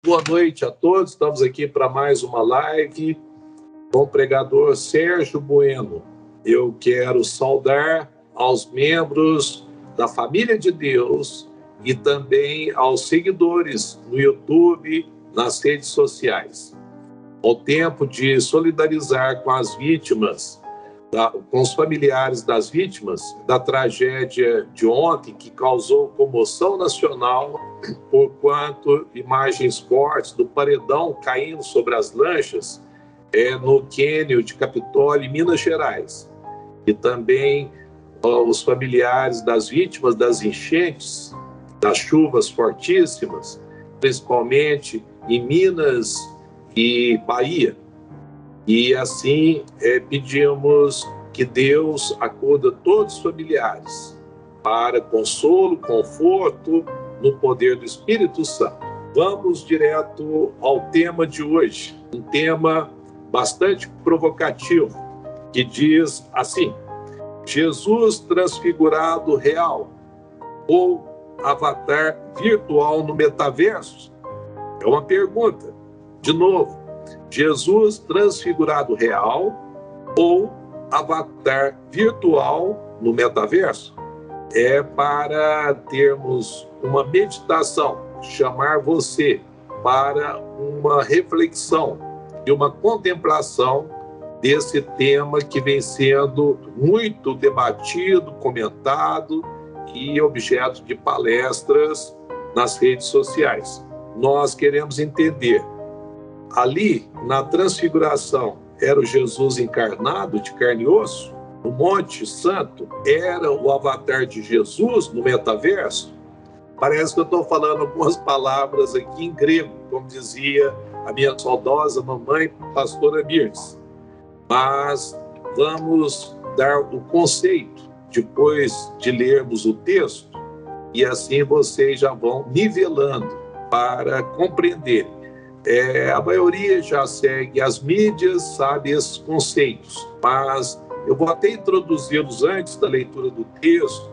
Boa noite a todos, estamos aqui para mais uma live com o pregador Sérgio Bueno. Eu quero saudar aos membros da família de Deus e também aos seguidores no YouTube, nas redes sociais. Ao tempo de solidarizar com as vítimas, com os familiares das vítimas da tragédia de ontem, que causou comoção nacional, porquanto imagens fortes do paredão caindo sobre as lanchas no cânion de Capitólio, em Minas Gerais. E também os familiares das vítimas das enchentes, das chuvas fortíssimas, principalmente em Minas e Bahia. E assim pedimos que Deus acuda todos os familiares para consolo, conforto, no poder do Espírito Santo. Vamos direto ao tema de hoje, um tema bastante provocativo, que diz assim: Jesus transfigurado real ou avatar virtual no metaverso? É uma pergunta. De novo, Jesus transfigurado real ou avatar virtual no metaverso? É para termos uma meditação, chamar você para uma reflexão e uma contemplação desse tema que vem sendo muito debatido, comentado e objeto de palestras nas redes sociais. Nós queremos entender. Ali, na transfiguração, era o Jesus encarnado de carne e osso? No Monte Santo, era o avatar de Jesus no metaverso? Parece que eu estou falando algumas palavras aqui em grego, como dizia a minha saudosa mamãe, pastora Mirtes. Mas vamos dar o conceito depois de lermos o texto, e assim vocês já vão nivelando para compreender. A maioria já segue as mídias, sabe esses conceitos, mas eu vou até introduzi-los antes da leitura do texto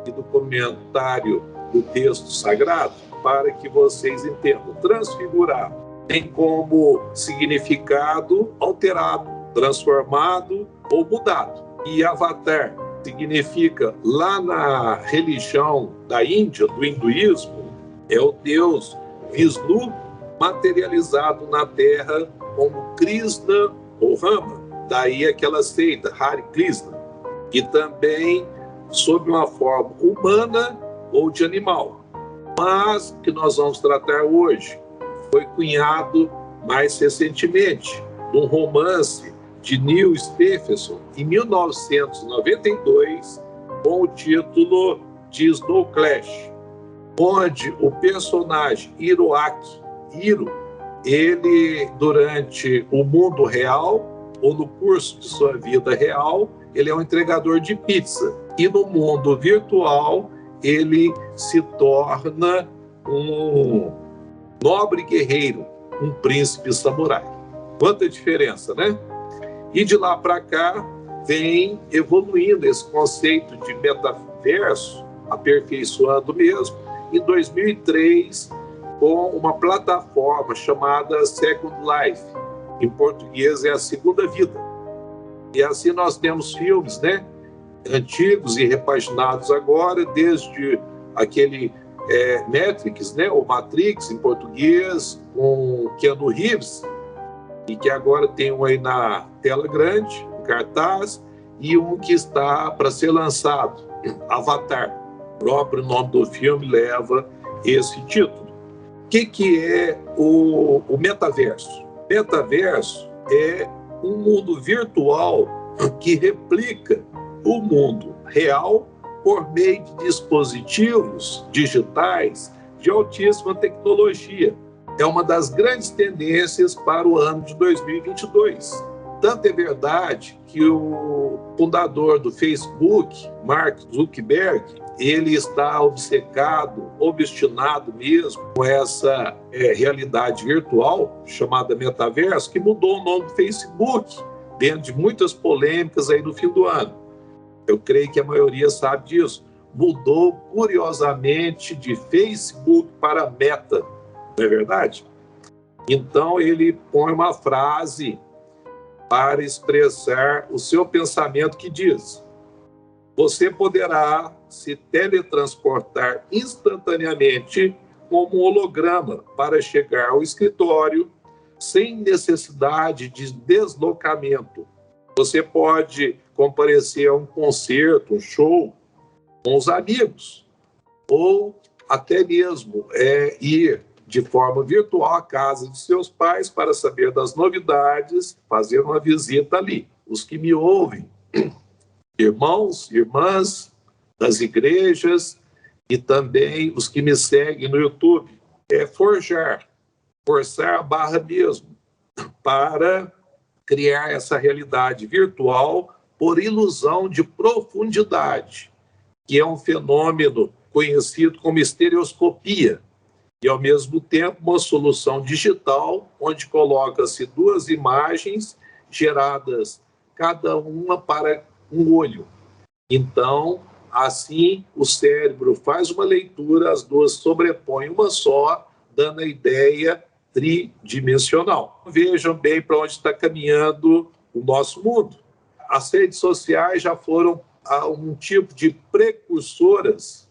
e do comentário do texto sagrado, para que vocês entendam. Transfigurado tem como significado alterado, transformado ou mudado. E avatar significa, lá na religião da Índia, do hinduísmo, é o deus Vishnu materializado na Terra como Krishna ou Rama, daí aquela seita, Hare Krishna, e também sob uma forma humana ou de animal. Mas o que nós vamos tratar hoje foi cunhado mais recentemente num romance de Neil Stephenson, em 1992, com o título de Snow Crash, onde o personagem Hiroaki Hiro, ele, durante o mundo real, ou no curso de sua vida real, ele é um entregador de pizza. E no mundo virtual, ele se torna um nobre guerreiro, um príncipe samurai. Quanta diferença, né? E de lá para cá, vem evoluindo esse conceito de metaverso, aperfeiçoando mesmo. Em 2003, com uma plataforma chamada Second Life, em português é a segunda vida. E assim nós temos filmes, né, antigos e repaginados agora, desde aquele Matrix, né, ou Matrix em português, com Keanu Reeves, e que agora tem um aí na tela grande, em cartaz, e um que está para ser lançado, Avatar. O próprio nome do filme leva esse título. O que é o metaverso? Metaverso é um mundo virtual que replica o mundo real por meio de dispositivos digitais de altíssima tecnologia. É uma das grandes tendências para o ano de 2022. Tanto é verdade que o fundador do Facebook, Mark Zuckerberg, ele está obcecado, obstinado mesmo com essa realidade virtual, chamada metaverso, que mudou o nome do Facebook, dentro de muitas polêmicas aí no fim do ano. Eu creio que a maioria sabe disso. Mudou, curiosamente, de Facebook para Meta, não é verdade? Então ele põe uma frase para expressar o seu pensamento que diz: você poderá se teletransportar instantaneamente como um holograma para chegar ao escritório sem necessidade de deslocamento. Você pode comparecer a um concerto, um show com os amigos, ou até mesmo ir de forma virtual à casa de seus pais para saber das novidades, fazer uma visita ali. Os que me ouvem, irmãos, irmãs das igrejas e também os que me seguem no YouTube, forçar a barra mesmo para criar essa realidade virtual por ilusão de profundidade, que é um fenômeno conhecido como estereoscopia, e, ao mesmo tempo, uma solução digital, onde coloca-se duas imagens geradas, cada uma para um olho. Então, assim, o cérebro faz uma leitura, as duas sobrepõem uma só, dando a ideia tridimensional. Vejam bem para onde está caminhando o nosso mundo. As redes sociais já foram um tipo de precursoras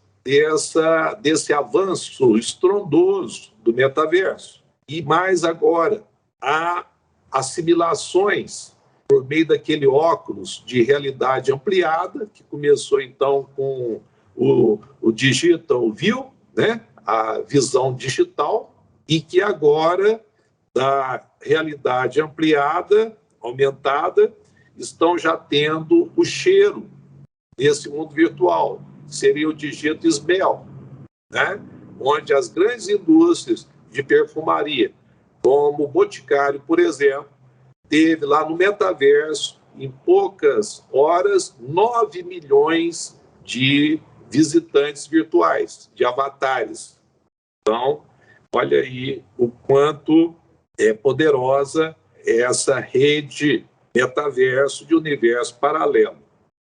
desse avanço estrondoso do metaverso. E mais agora, há assimilações por meio daquele óculos de realidade ampliada, que começou então com o Digital View, né? A visão digital, e que agora, da realidade ampliada, aumentada, estão já tendo o cheiro desse mundo virtual. Seria o Digital Smell, né? Onde as grandes indústrias de perfumaria, como o Boticário, por exemplo, teve lá no metaverso, em poucas horas, 9 milhões de visitantes virtuais, de avatares. Então, olha aí o quanto é poderosa essa rede metaverso de universo paralelo.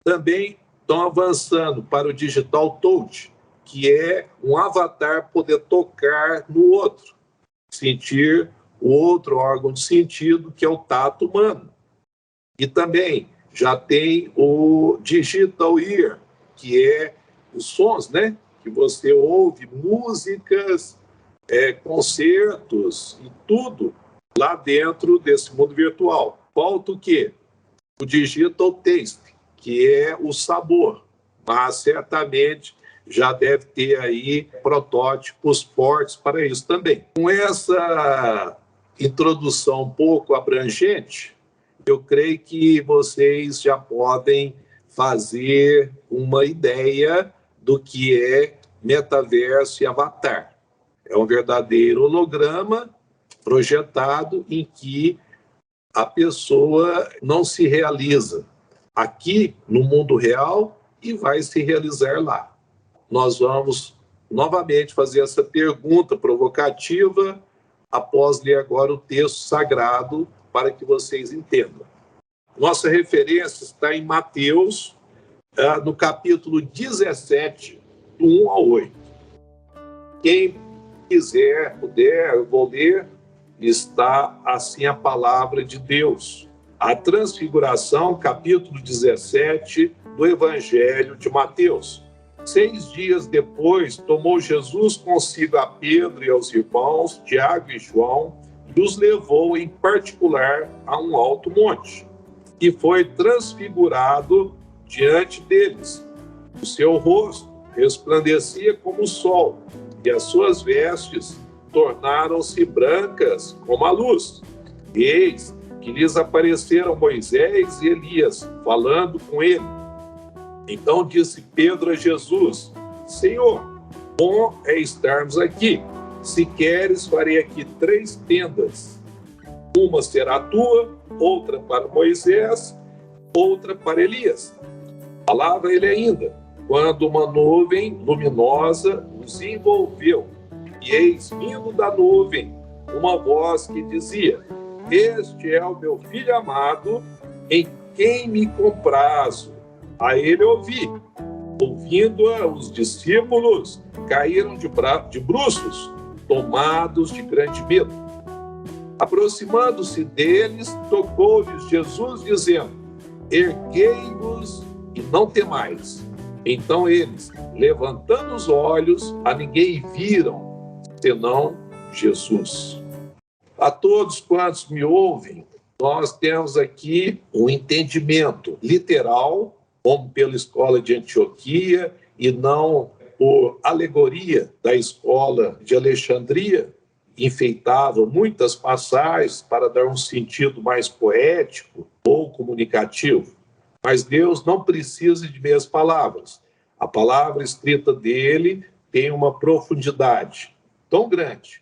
Também estão avançando para o Digital Touch, que é um avatar poder tocar no outro, sentir o outro órgão de sentido, que é o tato humano. E também já tem o Digital Ear, que é os sons, né? Que você ouve, músicas, concertos e tudo lá dentro desse mundo virtual. Falta o quê? O Digital Taste, que é o sabor, mas certamente já deve ter aí protótipos fortes para isso também. Com essa introdução um pouco abrangente, eu creio que vocês já podem fazer uma ideia do que é metaverso e avatar. É um verdadeiro holograma projetado em que a pessoa não se realiza aqui no mundo real e vai se realizar lá. Nós vamos novamente fazer essa pergunta provocativa após ler agora o texto sagrado para que vocês entendam. Nossa referência está em Mateus, no capítulo 17, do 1 ao 8. Quem quiser, puder, eu vou ler, está assim a palavra de Deus. A Transfiguração, capítulo 17, do Evangelho de Mateus. 6 dias depois, tomou Jesus consigo a Pedro e aos irmãos, Tiago e João, e os levou em particular a um alto monte, e foi transfigurado diante deles. O seu rosto resplandecia como o sol, e as suas vestes tornaram-se brancas como a luz. E eis que lhes apareceram Moisés e Elias, falando com ele. Então disse Pedro a Jesus: Senhor, bom é estarmos aqui. Se queres, farei aqui 3 tendas. Uma será tua, outra para Moisés, outra para Elias. Falava ele ainda, quando uma nuvem luminosa os envolveu. E eis, vindo da nuvem, uma voz que dizia: Este é o meu filho amado, em quem me comprazo. A ele ouvi. Ouvindo-a, os discípulos caíram de bruços, tomados de grande medo. Aproximando-se deles, tocou-lhes Jesus, dizendo: erguei-vos e não temais. Então eles, levantando os olhos, a ninguém viram, senão Jesus. A todos quantos me ouvem, nós temos aqui um entendimento literal, como pela escola de Antioquia, e não por alegoria da escola de Alexandria, enfeitava muitas passagens para dar um sentido mais poético ou comunicativo. Mas Deus não precisa de meias palavras. A palavra escrita dele tem uma profundidade tão grande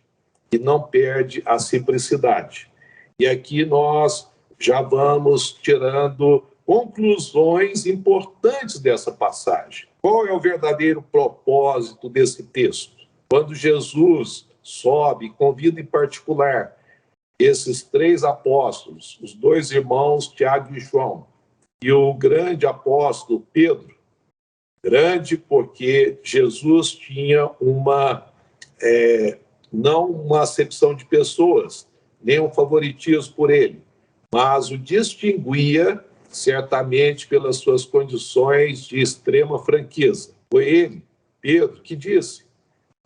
que não perde a simplicidade. E aqui nós já vamos tirando conclusões importantes dessa passagem. Qual é o verdadeiro propósito desse texto? Quando Jesus sobe, convida em particular esses 3 apóstolos, os 2 irmãos, Tiago e João, e o grande apóstolo Pedro, grande porque Jesus tinha não uma acepção de pessoas, nem um favoritismo por ele, mas o distinguia certamente pelas suas condições de extrema franqueza. Foi ele, Pedro, que disse: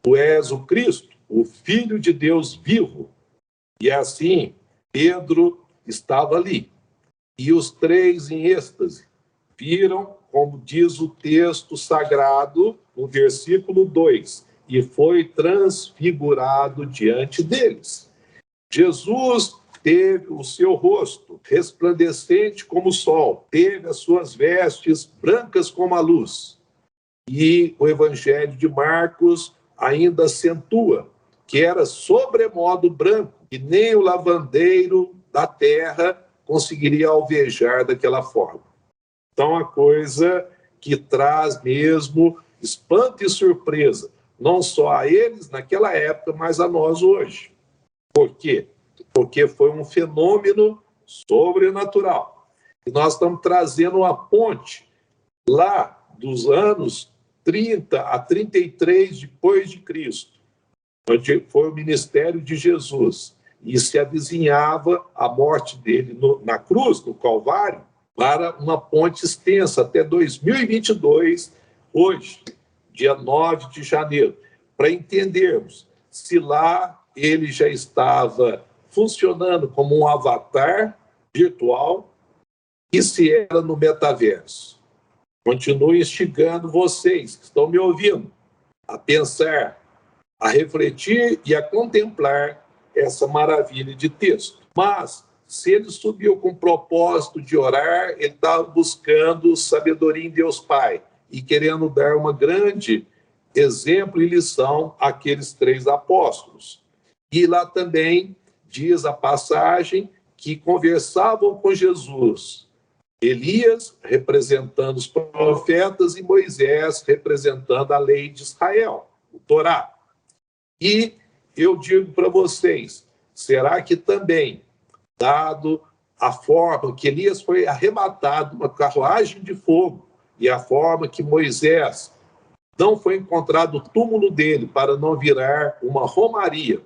tu és o Cristo, o Filho de Deus vivo. E assim, Pedro estava ali. E os 3 em êxtase viram, como diz o texto sagrado, no versículo 2, e foi transfigurado diante deles. Jesus teve o seu rosto resplandecente como o sol, teve as suas vestes brancas como a luz. E o Evangelho de Marcos ainda acentua que era sobremodo branco, e nem o lavandeiro da terra conseguiria alvejar daquela forma. Então, a coisa que traz mesmo espanto e surpresa, não só a eles naquela época, mas a nós hoje. Por quê? Porque foi um fenômeno sobrenatural. E nós estamos trazendo uma ponte lá dos anos 30 a 33 depois de Cristo, onde foi o ministério de Jesus, e se avizinhava a morte dele na cruz, no Calvário, para uma ponte extensa até 2022, hoje, dia 9 de janeiro, para entendermos se lá ele já estava funcionando como um avatar virtual e se era no metaverso. Continuo instigando vocês que estão me ouvindo a pensar, a refletir e a contemplar essa maravilha de texto. Mas, se ele subiu com o propósito de orar, ele estava buscando sabedoria em Deus Pai e querendo dar uma grande exemplo e lição àqueles 3 apóstolos. E lá também diz a passagem que conversavam com Jesus Elias representando os profetas e Moisés representando a lei de Israel, o Torá. E eu digo para vocês, será que também, dado a forma que Elias foi arrebatado numa carruagem de fogo e a forma que Moisés não foi encontrado o túmulo dele para não virar uma romaria,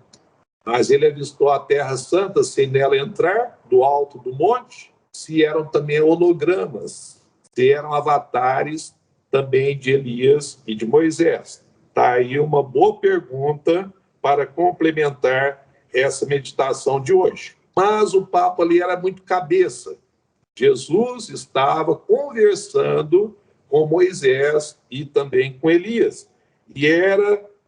mas ele avistou a Terra Santa sem nela entrar, do alto do monte, se eram também hologramas, se eram avatares também de Elias e de Moisés. Está aí uma boa pergunta para complementar essa meditação de hoje. Mas o papo ali era muito cabeça. Jesus estava conversando com Moisés e também com Elias. E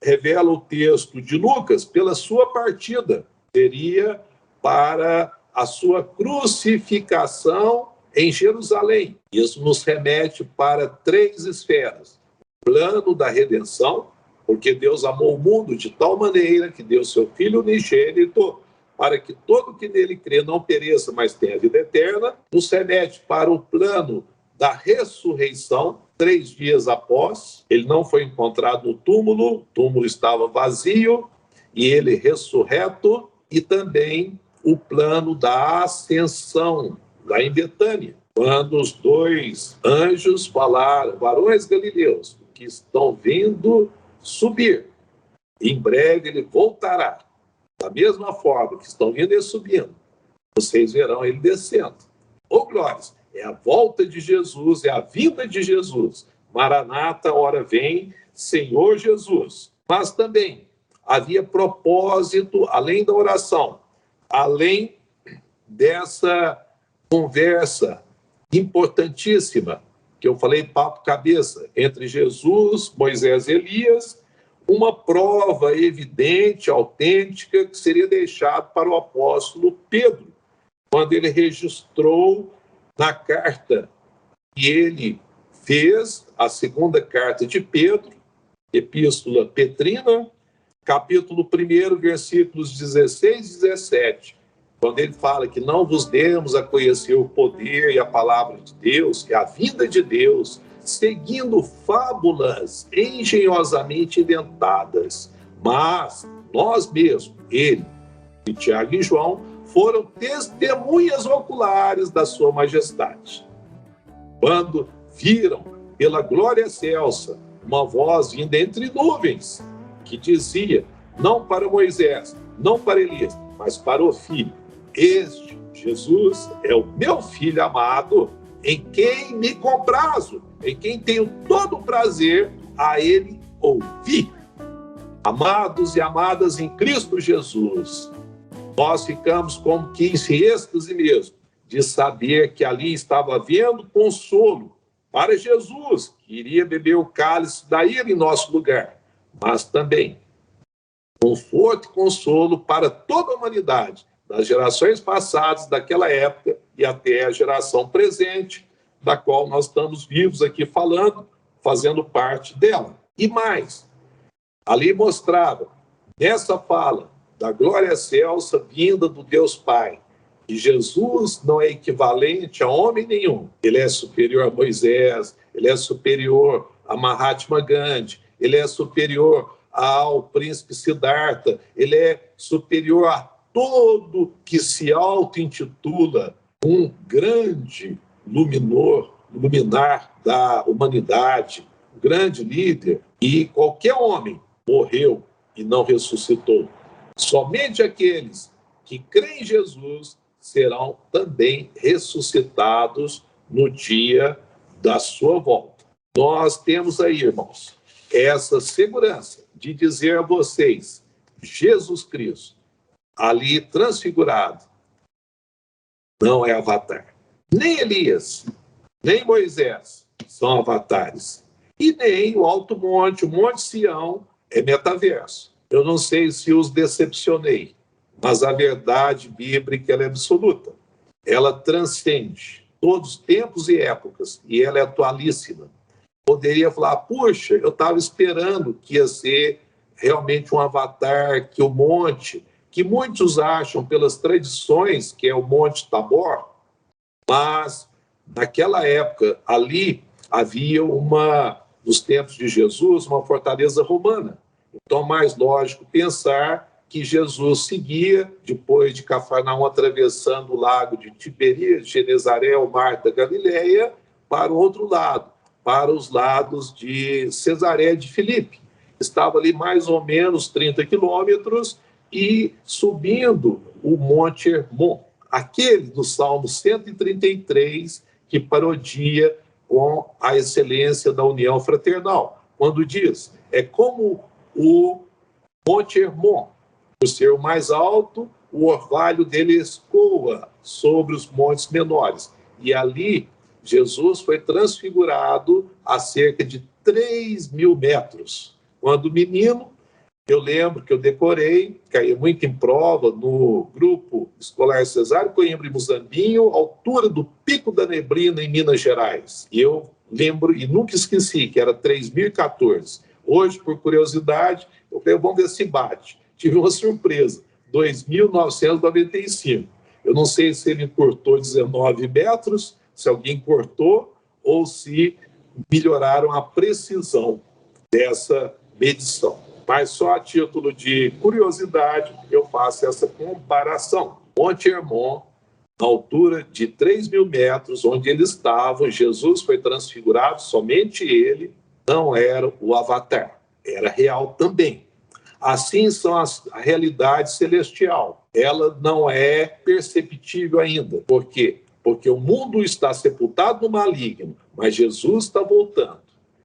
revela o texto de Lucas, pela sua partida. Seria para a sua crucificação em Jerusalém. Isso nos remete para 3 esferas. O plano da redenção, porque Deus amou o mundo de tal maneira que deu seu Filho unigênito para que todo que nele crê não pereça, mas tenha vida eterna. Nos remete para o plano da ressurreição, 3 dias após. Ele não foi encontrado no túmulo, o túmulo estava vazio, e ele ressurreto, e também o plano da ascensão, lá em Betânia, quando os 2 anjos falaram: varões galileus, que estão vindo subir, em breve ele voltará. Da mesma forma que estão vindo e subindo, vocês verão ele descendo. Ô, glórias, é a volta de Jesus, é a vinda de Jesus. Maranata, ora vem, Senhor Jesus. Mas também havia propósito, além da oração, além dessa conversa importantíssima, que eu falei papo cabeça, entre Jesus, Moisés e Elias, uma prova evidente, autêntica, que seria deixada para o apóstolo Pedro, quando ele registrou na carta que ele fez, a segunda carta de Pedro, Epístola Petrina, capítulo 1, versículos 16 e 17, quando ele fala que não vos demos a conhecer o poder e a palavra de Deus, que é a vinda de Deus, seguindo fábulas engenhosamente inventadas, mas nós mesmos, ele, e Tiago e João, foram testemunhas oculares da sua majestade. Quando viram pela glória excelsa uma voz vinda entre nuvens, que dizia, não para Moisés, não para Elias, mas para o Filho, este, Jesus, é o meu Filho amado, em quem me comprazo, em quem tenho todo o prazer a ele ouvir. Amados e amadas em Cristo Jesus, nós ficamos como que em êxtase mesmo, de saber que ali estava havendo consolo para Jesus, que iria beber o cálice da ira em nosso lugar, mas também conforto e consolo para toda a humanidade, das gerações passadas, daquela época, e até a geração presente, da qual nós estamos vivos aqui falando, fazendo parte dela. E mais, ali mostrava, nessa fala, da glória excelsa vinda do Deus Pai, que Jesus não é equivalente a homem nenhum. Ele é superior a Moisés, ele é superior a Mahatma Gandhi, ele é superior ao príncipe Siddhartha, ele é superior a todo que se auto-intitula um grande luminar da humanidade, um grande líder, e qualquer homem morreu e não ressuscitou. Somente aqueles que creem em Jesus serão também ressuscitados no dia da sua volta. Nós temos aí, irmãos, essa segurança de dizer a vocês, Jesus Cristo, ali transfigurado, não é avatar. Nem Elias, nem Moisés são avatares. E nem o Alto Monte, o Monte Sião, é metaverso. Eu não sei se os decepcionei, mas a verdade bíblica ela é absoluta. Ela transcende todos os tempos e épocas, e ela é atualíssima. Poderia falar, puxa, eu estava esperando que ia ser realmente um avatar, que o monte, que muitos acham pelas tradições que é o Monte Tabor, mas naquela época, ali havia nos tempos de Jesus, uma fortaleza romana. Então, é mais lógico pensar que Jesus seguia, depois de Cafarnaum, atravessando o lago de Tiberíades, Genezaré, o mar da Galileia, para o outro lado, para os lados de Cesaré de Filipe. Estava ali mais ou menos 30 quilômetros e subindo o Monte Hermon, aquele do Salmo 133, que parodia com a excelência da união fraternal, quando diz, é como o Monte Hermon, por ser o mais alto, o orvalho dele escoa sobre os montes menores. E ali, Jesus foi transfigurado a cerca de 3.000 metros. Quando menino, eu lembro que eu decorei, caí muito em prova no grupo escolar Cesário Coimbra e Muzambinho, altura do Pico da Neblina, em Minas Gerais. E eu lembro, e nunca esqueci, que era 3.014. Hoje, por curiosidade, eu falei, vamos ver se bate. Tive uma surpresa, 2.995. Eu não sei se ele cortou 19 metros, se alguém cortou, ou se melhoraram a precisão dessa medição. Mas só a título de curiosidade, eu faço essa comparação. Monte Hermon, na altura de 3.000 metros, onde ele estava, Jesus foi transfigurado, somente ele, não era o avatar, era real também. Assim são a realidade celestial. Ela não é perceptível ainda. Por quê? Porque o mundo está sepultado no maligno, mas Jesus está voltando.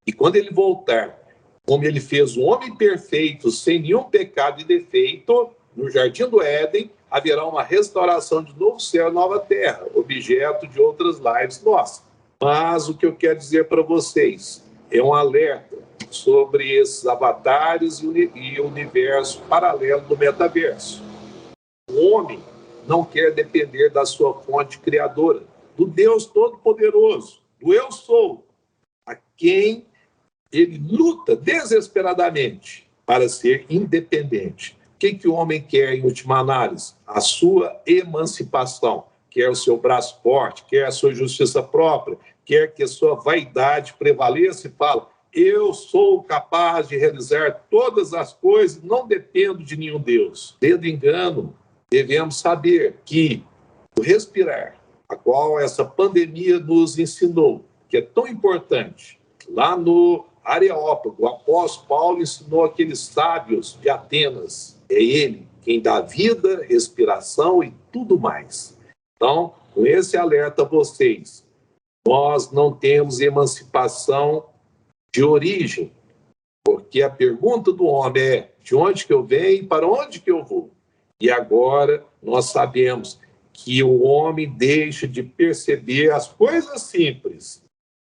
E quando ele voltar, como ele fez o homem perfeito, sem nenhum pecado e defeito, no Jardim do Éden, haverá uma restauração de novo céu e nova terra, objeto de outras lives nossas. Mas o que eu quero dizer para vocês é um alerta sobre esses avatares e o universo paralelo do metaverso. O homem não quer depender da sua fonte criadora, do Deus Todo-Poderoso, do Eu Sou, a quem ele luta desesperadamente para ser independente. O que o homem quer, em última análise? A sua emancipação. Quer o seu braço forte, quer a sua justiça própria, quer que a sua vaidade prevaleça e fala: eu sou capaz de realizar todas as coisas, não dependo de nenhum Deus. Tendo engano, devemos saber que o respirar, a qual essa pandemia nos ensinou, que é tão importante, lá no Areópago, o apóstolo Paulo ensinou aqueles sábios de Atenas. É ele quem dá vida, respiração e tudo mais. Então, com esse alerta a vocês, nós não temos emancipação de origem, porque a pergunta do homem é: de onde que eu venho e para onde que eu vou? E agora nós sabemos que o homem deixa de perceber as coisas simples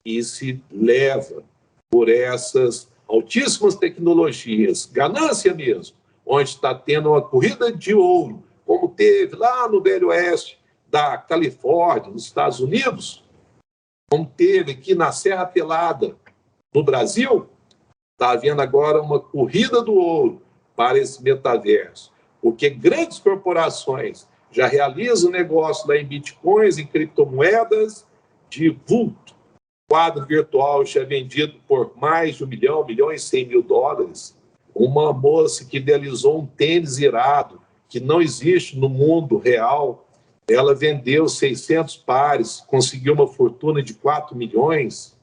e se leva por essas altíssimas tecnologias, ganância mesmo, onde está tendo uma corrida de ouro, como teve lá no Velho Oeste da Califórnia, nos Estados Unidos, como teve aqui na Serra Pelada, no Brasil. Está havendo agora uma corrida do ouro para esse metaverso, porque grandes corporações já realizam negócio lá em bitcoins, em criptomoedas de vulto. Quadro virtual já é vendido por mais de $1 milhão e 100 mil dólares. Uma moça que idealizou um tênis irado, que não existe no mundo real, ela vendeu 600 pares, conseguiu uma fortuna de 4 milhões.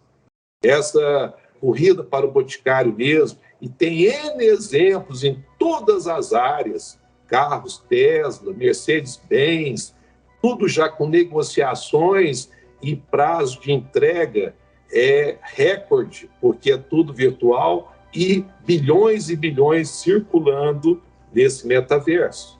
Essa corrida para o Boticário mesmo, e tem N exemplos em todas as áreas, carros Tesla, Mercedes-Benz, tudo já com negociações e prazo de entrega é recorde, porque é tudo virtual, e bilhões circulando nesse metaverso.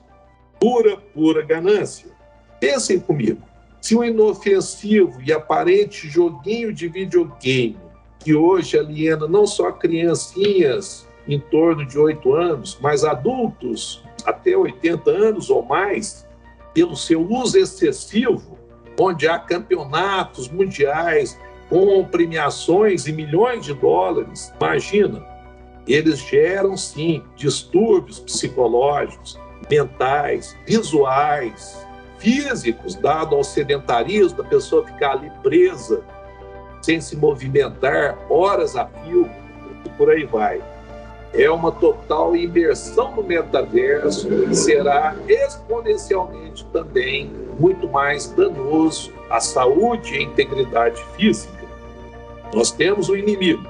Pura ganância. Pensem comigo, se o inofensivo e aparente joguinho de videogame, que hoje aliena não só criancinhas em torno de 8 anos, mas adultos até 80 anos ou mais, pelo seu uso excessivo, onde há campeonatos mundiais com premiações em milhões de dólares, imagina, eles geram, sim, distúrbios psicológicos, mentais, visuais, físicos, dado ao sedentarismo, da pessoa ficar ali presa, sem se movimentar, horas a fio, e por aí vai. É uma total imersão no metaverso, que será exponencialmente também muito mais danoso à saúde e à integridade física. Nós temos um inimigo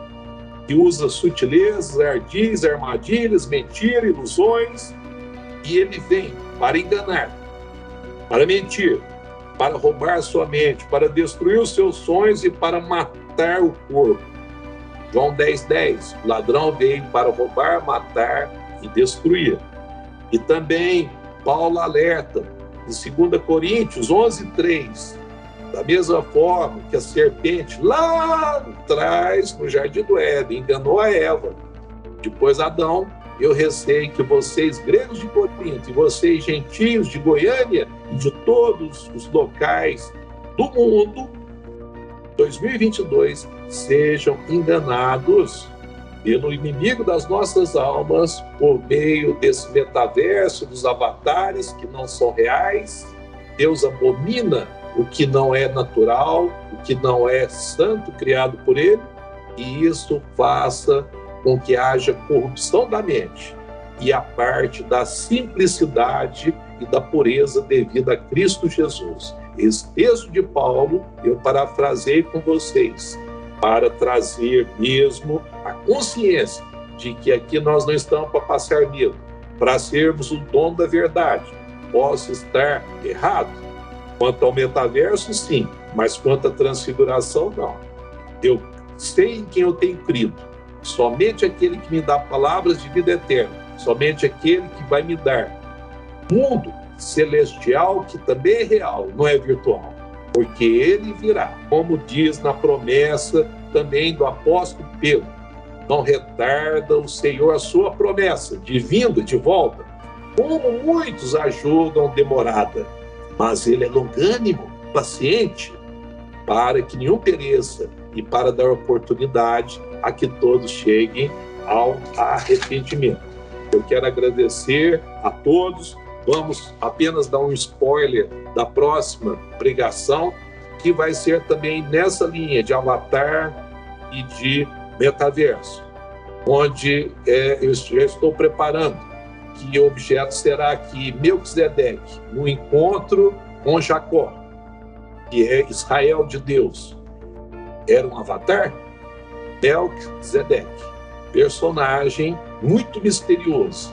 que usa sutilezas, ardis, armadilhas, mentira, ilusões, e ele vem para enganar, para mentir, para roubar sua mente, para destruir os seus sonhos e para matar o corpo. João 10:10, o ladrão veio para roubar, matar e destruir. E também Paulo alerta em 2 Coríntios 11:3, da mesma forma que a serpente lá atrás, no Jardim do Éden, enganou a Eva. Depois Adão, eu receio que vocês, gregos de Corinto, e vocês, gentios de Goiânia e de todos os locais do mundo, 2022, sejam enganados pelo inimigo das nossas almas por meio desse metaverso, dos avatares que não são reais. Deus abomina o que não é natural, o que não é santo, criado por ele, e isso faça com que haja corrupção da mente e a parte da simplicidade e da pureza devida a Cristo Jesus. Esse texto de Paulo eu parafrasei com vocês para trazer mesmo a consciência de que aqui nós não estamos para passar medo, para sermos o dono da verdade. Posso estar errado? Quanto ao metaverso, sim, mas quanto à transfiguração, não. Eu sei em quem eu tenho crido. Somente aquele que me dá palavras de vida eterna, somente aquele que vai me dar mundo celestial, que também é real, não é virtual, porque ele virá, como diz na promessa também do apóstolo Pedro. Não retarda o Senhor a sua promessa de vinda, de volta, como muitos a julgam demorada, mas ele é longânimo, paciente, para que nenhum pereça e para dar oportunidade a que todos cheguem ao arrependimento. Eu quero agradecer a todos. Vamos apenas dar um spoiler da próxima pregação, que vai ser também nessa linha de avatar e de metaverso, onde eu já estou preparando que o objeto será aqui Melquisedeque, no encontro com Jacó, que é Israel de Deus. Era um avatar? Melquisedeque, personagem muito misterioso,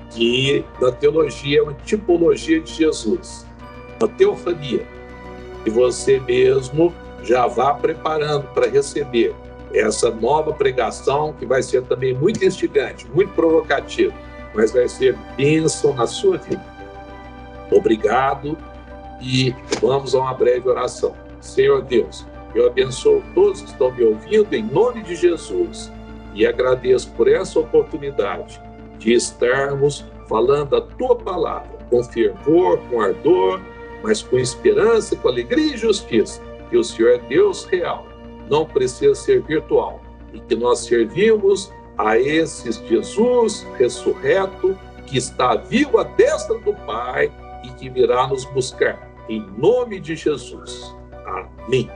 que na teologia é uma tipologia de Jesus, uma teofania. E você mesmo já vá preparando para receber essa nova pregação, que vai ser também muito instigante, muito provocativa, mas vai ser bênção na sua vida. Obrigado e vamos a uma breve oração. Senhor Deus, eu abençoo todos que estão me ouvindo em nome de Jesus e agradeço por essa oportunidade de estarmos falando a Tua palavra com fervor, com ardor, mas com esperança, com alegria e justiça, que o Senhor é Deus real, não precisa ser virtual, e que nós servimos a esse Jesus ressurreto, que está vivo à destra do Pai e que virá nos buscar, em nome de Jesus. Amém.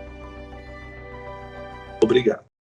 Obrigado.